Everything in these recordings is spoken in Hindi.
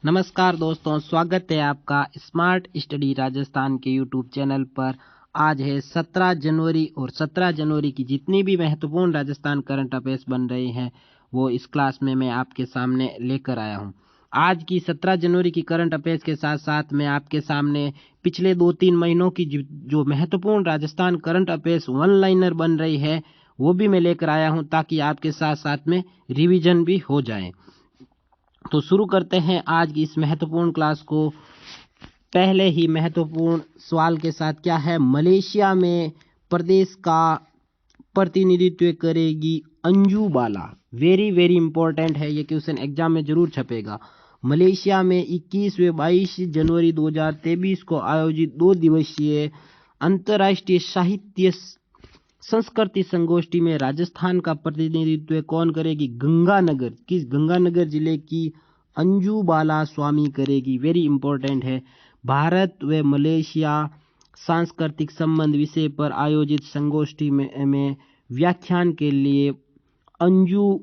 नमस्कार दोस्तों, स्वागत है आपका स्मार्ट स्टडी राजस्थान के यूट्यूब चैनल पर। आज है 17 जनवरी और 17 जनवरी की जितनी भी महत्वपूर्ण राजस्थान करंट अफेयर्स बन रहे हैं वो इस क्लास में मैं आपके सामने लेकर आया हूं। आज की 17 जनवरी की करंट अफेयर्स के साथ साथ मैं आपके सामने पिछले 2-3 महीनों की जो महत्वपूर्ण Rajasthan current affairs one liner बन रही है वो भी मैं लेकर आया हूं, ताकि आपके साथ साथ में रिवीजन भी हो जाए। तो शुरू करते हैं आज की इस महत्वपूर्ण क्लास को पहले ही महत्वपूर्ण सवाल के साथ। क्या है? मलेशिया में प्रदेश का प्रतिनिधित्व करेगी अंजू बाला। वेरी वेरी इंपॉर्टेंट है, ये क्वेश्चन एग्जाम में जरूर छपेगा। मलेशिया में 21 व 22 जनवरी 2023 को आयोजित 2 दिवसीय अंतर्राष्ट्रीय साहित्य संस्कृति संगोष्ठी में राजस्थान का प्रतिनिधित्व कौन करेगी? गंगानगर जिले की अंजू बाला स्वामी करेगी। वेरी इंपॉर्टेंट है। भारत व मलेशिया सांस्कृतिक संबंध विषय पर आयोजित संगोष्ठी में व्याख्यान के लिए अंजू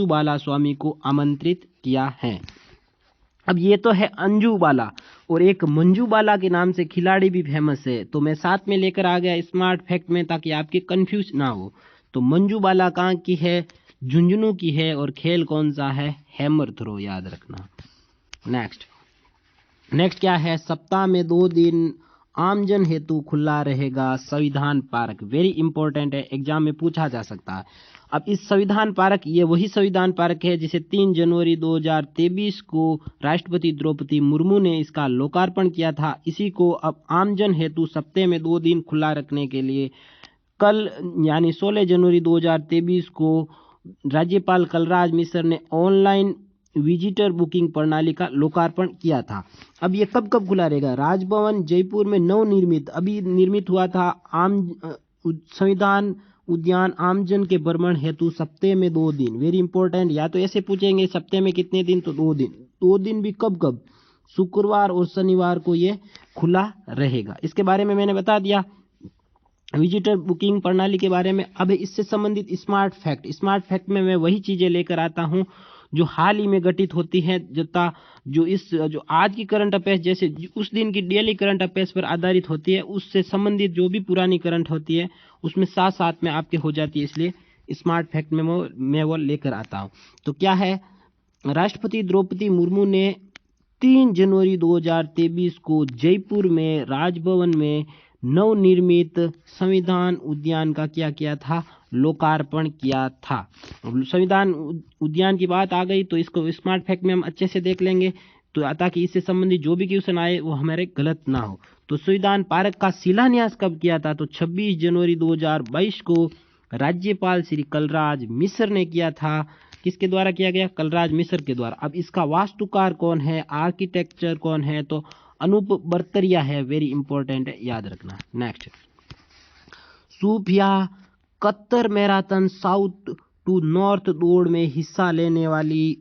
बाला स्वामी को आमंत्रित किया है। अब ये तो है अंजू बाला, और एक मंजू बाला के नाम से खिलाड़ी भी फेमस है, तो मैं साथ में लेकर आ गया स्मार्ट फैक्ट में, ताकि आपके कंफ्यूज ना हो। तो मंजू बाला कहाँ की है? झुंझुनू की है। और खेल कौन सा है? हैमर थ्रो, याद रखना। नेक्स्ट क्या है? सप्ताह में 2 दिन आमजन हेतु खुला रहेगा संविधान पार्क। वेरी इंपॉर्टेंट है, एग्जाम में पूछा जा सकता है। अब इस संविधान पार्क, ये वही संविधान पार्क है जिसे 3 जनवरी 2023 को राष्ट्रपति द्रौपदी मुर्मू ने इसका लोकार्पण किया था। इसी को अब आमजन हेतु सप्ताह में 2 दिन खुला रखने के लिए कल यानी 16 जनवरी 2023 को राज्यपाल कलराज मिश्र ने ऑनलाइन विजिटर बुकिंग प्रणाली का लोकार्पण किया था। अब ये कब कब खुला रहेगा? राजभवन जयपुर में नवनिर्मित, अभी निर्मित हुआ था संविधान उद्यान आमजन के भ्रमण हेतु सप्ताह में 2 दिन। Very important. या तो ऐसे पूछेंगे सप्ताह में कितने दिन, तो 2 दिन। 2 दिन भी कब कब? शुक्रवार और शनिवार को ये खुला रहेगा। इसके बारे में मैंने बता दिया, विजिटर बुकिंग प्रणाली के बारे में। अब इससे संबंधित स्मार्ट फैक्ट में मैं वही चीजें लेकर आता हूं जो हाल ही में घटित होती है, जो आज की करंट अफेयर्स जैसे उस दिन की डेली करंट अफेयर्स पर आधारित होती है, उससे संबंधित जो भी पुरानी करंट होती है उसमें साथ साथ में आपके हो जाती है। इसलिए स्मार्ट फैक्ट में मैं वो लेकर आता हूँ। तो क्या है? राष्ट्रपति द्रौपदी मुर्मू ने 3 जनवरी 2023 को जयपुर में राजभवन में नवनिर्मित संविधान उद्यान का क्या किया था? लोकार्पण किया था। संविधान उद्यान की बात आ गई तो इसको स्मार्ट फैक्ट में हम अच्छे से देख लेंगे, तो ताकि इससे संबंधित जो भी क्वेश्चन आए वो हमारे गलत ना हो। तो संविधान पार्क का शिलान्यास कब किया था? तो 26 जनवरी 2022 को राज्यपाल श्री कलराज मिश्र ने किया था। किसके द्वारा किया गया? कलराज मिश्र के द्वारा। अब इसका वास्तुकार कौन है, आर्किटेक्चर कौन है? तो अनूप बर्तरिया है। वेरी इंपॉर्टेंट है, याद रखना। Next, Sufiya Qatar marathon south to north दौड़ में हिस्सा लेने वाली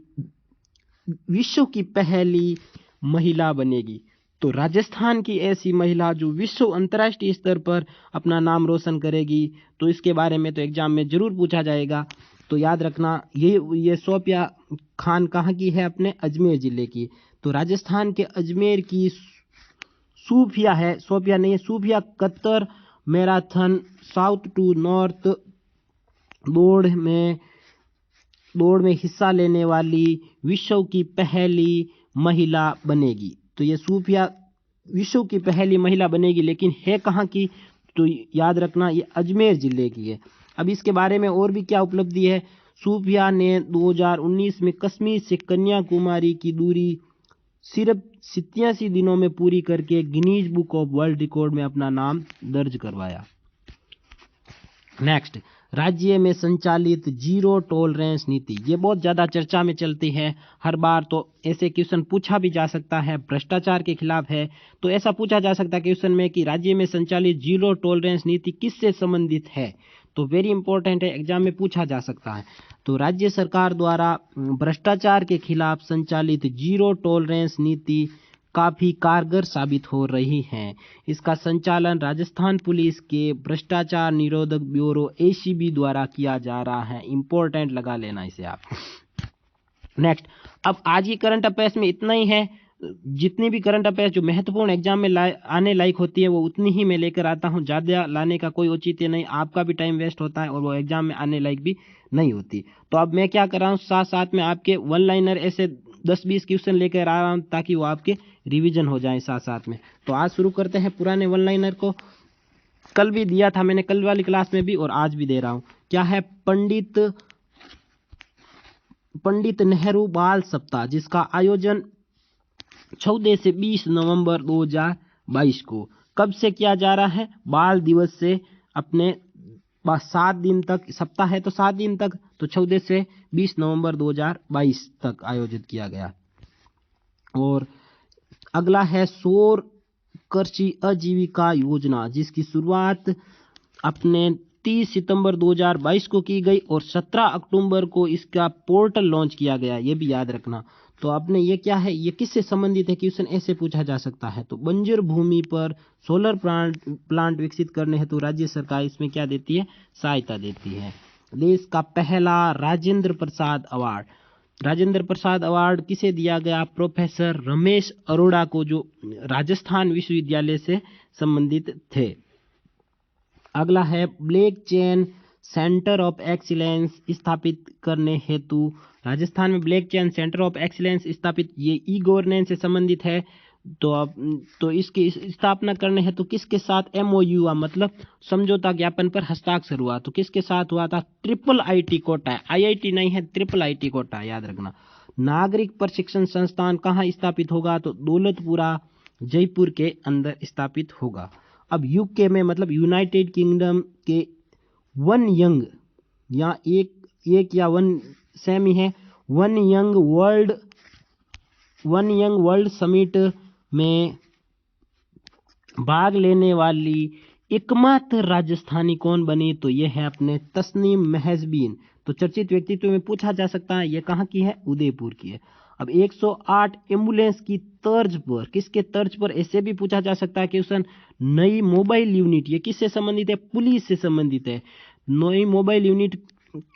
विश्व की पहली महिला बनेगी। तो राजस्थान की ऐसी महिला जो विश्व अंतर्राष्ट्रीय स्तर पर अपना नाम रोशन करेगी, तो इसके बारे में तो एग्जाम में जरूर पूछा जाएगा। तो याद रखना, ये सोफिया खान कहाँ की है? अपने अजमेर जिले की। तो राजस्थान के अजमेर की Sufiya Qatar marathon south to north दौड़ में हिस्सा लेने वाली विश्व की पहली महिला बनेगी। तो ये सूफिया विश्व की पहली महिला बनेगी, लेकिन है कहाँ की? तो याद रखना, ये अजमेर जिले की है। अब इसके बारे में और भी क्या उपलब्धि है? सूफिया ने 2019 में कश्मीर से कन्याकुमारी की दूरी सिर्फ 87 दिनों में पूरी करके Guinness book of world record में अपना नाम दर्ज करवाया। नेक्स्ट, राज्य में संचालित जीरो टॉलरेंस नीति, ये बहुत ज्यादा चर्चा में चलती है हर बार। तो ऐसे क्वेश्चन पूछा भी जा सकता है, भ्रष्टाचार के खिलाफ है, तो ऐसा पूछा जा सकता है क्वेश्चन में कि राज्य में संचालित जीरो टॉलरेंस नीति किससे संबंधित है? तो वेरी इंपॉर्टेंट है, एग्जाम में पूछा जा सकता है। तो राज्य सरकार द्वारा भ्रष्टाचार के खिलाफ संचालित जीरो टॉलरेंस नीति काफी कारगर साबित हो रही हैं। इसका संचालन राजस्थान पुलिस के भ्रष्टाचार निरोधक ब्यूरो ACB द्वारा किया जा रहा है। इंपॉर्टेंट लगा लेना इसे आप। नेक्स्ट, अब आज की करंट अफेयर्स में इतना ही है। जितनी भी करंट अफेयर्स जो महत्वपूर्ण एग्जाम में आने लायक होती है वो उतनी ही मैं लेकर आता हूँ। ज़्यादा लाने का कोई औचित्य नहीं, आपका भी टाइम वेस्ट होता है और वो एग्जाम में आने लायक भी नहीं होती। तो अब मैं क्या कर रहा हूँ, साथ साथ में आपके वन लाइनर ऐसे 10-20 क्वेश्चन लेकर आ रहा हूँ ताकि वो आपके रिविजन हो जाए साथ साथ में। तो आज शुरू करते हैं पुराने वन लाइनर को। कल भी दिया था मैंने, कल वाली क्लास में भी, और आज भी दे रहा हूँ। क्या है, पंडित नेहरू बाल सप्ताह, जिसका आयोजन 14 से 20 नवंबर 2022 को कब से किया जा रहा है? बाल दिवस से अपने 7 दिन तक, सप्ताह है तो 7 दिन तक, तो 14 से 20 नवंबर 2022 तक आयोजित किया गया। और अगला है सौर कृषि आजीविका योजना, जिसकी शुरुआत अपने 30 सितंबर 2022 को की गई और 17 अक्टूबर को इसका पोर्टल लॉन्च किया गया, ये भी याद रखना। तो आपने ये क्या है, ये किससे संबंधित है, क्वेश्चन ऐसे पूछा जा सकता है। तो बंजर भूमि पर सोलर प्लांट विकसित करने हेतु राज्य सरकार इसमें क्या देती है, सहायता देती है। देश का पहला राजेंद्र प्रसाद अवार्ड किसे दिया गया? प्रोफेसर रमेश अरोड़ा को, जो राजस्थान विश्वविद्यालय से संबंधित थे। अगला है block chain centre of excellence स्थापित करने हेतु, राजस्थान में block chain centre of excellence स्थापित, ये ई गवर्नेंस से संबंधित है। तो इसकी स्थापना करने हेतु किसके साथ एमओयू हुआ, मतलब समझौता ज्ञापन पर हस्ताक्षर हुआ। तो किसके साथ हुआ था? ट्रिपल आईटी कोटा, आईआईटी नहीं है, ट्रिपल आईटी कोटा, याद रखना। नागरिक प्रशिक्षण संस्थान कहाँ स्थापित होगा? तो दौलतपुरा जयपुर के अंदर स्थापित होगा। अब यूके में, मतलब यूनाइटेड किंगडम के वन यंग, या एक या वन सेम ही है, वन यंग वर्ल्ड समिट में भाग लेने वाली एकमात्र राजस्थानी कौन बनी? तो ये है अपने तस्नीम महजबीन। तो चर्चित व्यक्तित्व में पूछा जा सकता है, ये कहाँ की है? उदयपुर की है। अब 108 एम्बुलेंस की तर्ज पर, किसके तर्ज पर, ऐसे भी पूछा जा सकता है क्वेश्चन। नई मोबाइल यूनिट, ये किससे संबंधित है? पुलिस से संबंधित है। नई मोबाइल यूनिट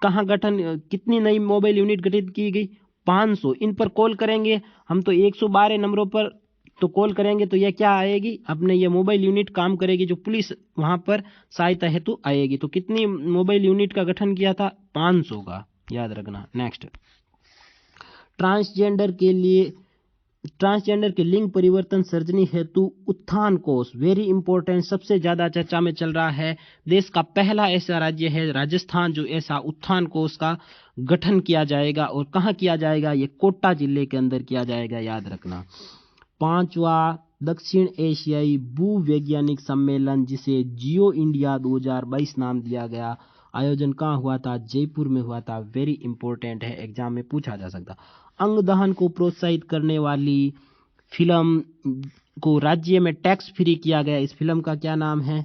कहाँ गठन, कितनी नई मोबाइल यूनिट गठित की गई? 500। इन पर कॉल करेंगे हम तो 112 नंबरों पर तो कॉल करेंगे तो ये क्या आएगी, अपने ये मोबाइल यूनिट काम करेगी, जो पुलिस वहां पर सहायता हेतु आएगी। तो कितनी मोबाइल यूनिट का गठन किया था? 500 का, याद रखना। नेक्स्ट, ट्रांसजेंडर के लिंग परिवर्तन सर्जनी हेतु उत्थान कोष, वेरी इंपॉर्टेंट, सबसे ज्यादा चर्चा में चल रहा है। देश का पहला ऐसा राज्य है राजस्थान जो ऐसा उत्थान कोष का गठन किया जाएगा। और कहाँ किया जाएगा? ये कोटा जिले के अंदर किया जाएगा, याद रखना। 5वां दक्षिण एशियाई भूवैज्ञानिक सम्मेलन, जिसे जियो इंडिया 2022 नाम दिया गया, आयोजन कहाँ हुआ था? जयपुर में हुआ था। वेरी इंपॉर्टेंट है, एग्जाम में पूछा जा सकता। अंगदान को प्रोत्साहित करने वाली फिल्म को राज्य में टैक्स फ्री किया गया, इस फिल्म का क्या नाम है?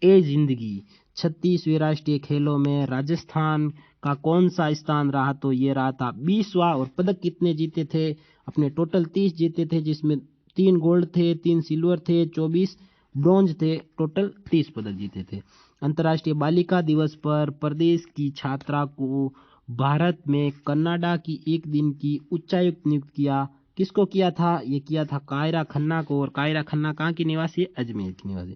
ए जिंदगी। 36वें राष्ट्रीय खेलों में राजस्थान का कौन सा स्थान रहा? तो ये रहा था 20वां। और पदक कितने जीते थे? अपने टोटल 30 जीते थे, जिसमें 3 गोल्ड थे, 3 सिल्वर थे, 24 ब्रॉन्ज थे, टोटल 30 पदक जीते थे। अंतर्राष्ट्रीय बालिका दिवस पर प्रदेश की छात्रा को भारत में कनाडा की 1 दिन की उच्चायुक्त नियुक्त किया। किसको किया था? ये किया था कायरा खन्ना को। और कायरा खन्ना कहाँ की निवासी है? अजमेर की निवासी।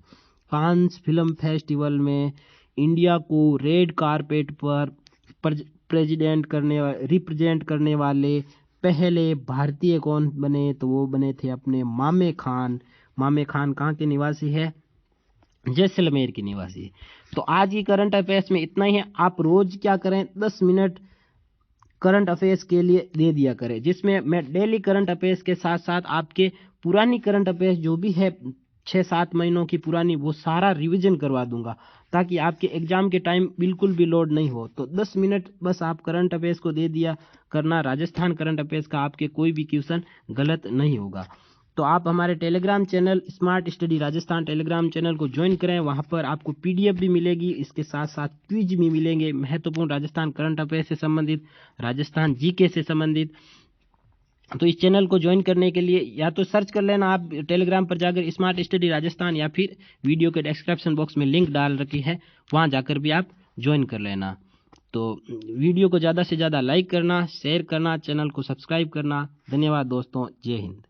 कांस फिल्म फेस्टिवल में इंडिया को रेड कारपेट पर रिप्रेजेंट करने वाले पहले भारतीय कौन बने? तो वो बने थे अपने मामे खान। मामे खान कहाँ के निवासी है? जैसलमेर की निवासी है। तो आज की करंट अफेयर्स में इतना ही है। आप रोज क्या करें, 10 मिनट करंट अफेयर्स के लिए दे दिया करें, जिसमें मैं डेली करंट अफेयर्स के साथ साथ आपके पुरानी करंट अफेयर्स जो भी है 6-7 महीनों की पुरानी, वो सारा रिवीजन करवा दूंगा, ताकि आपके एग्जाम के टाइम बिल्कुल भी लोड नहीं हो। तो 10 मिनट बस आप करंट अफेयर्स को दे दिया करना। राजस्थान करंट अफेयर्स का आपके कोई भी क्वेश्चन गलत नहीं होगा। तो आप हमारे Telegram channel smart study Rajasthan Telegram channel को ज्वाइन करें। वहां पर आपको पीडीएफ भी मिलेगी, इसके साथ साथ क्विज भी मिलेंगे, महत्वपूर्ण राजस्थान करंट अफेयर से संबंधित, राजस्थान जीके से संबंधित। तो इस चैनल को ज्वाइन करने के लिए या तो सर्च कर लेना आप टेलीग्राम पर जाकर स्मार्ट स्टडी राजस्थान, या फिर वीडियो के डिस्क्रिप्शन बॉक्स में लिंक डाल रखी है, वहां जाकर भी आप ज्वाइन कर लेना। तो वीडियो को ज़्यादा से ज़्यादा लाइक करना, शेयर करना, चैनल को सब्सक्राइब करना। धन्यवाद दोस्तों, जय हिंद।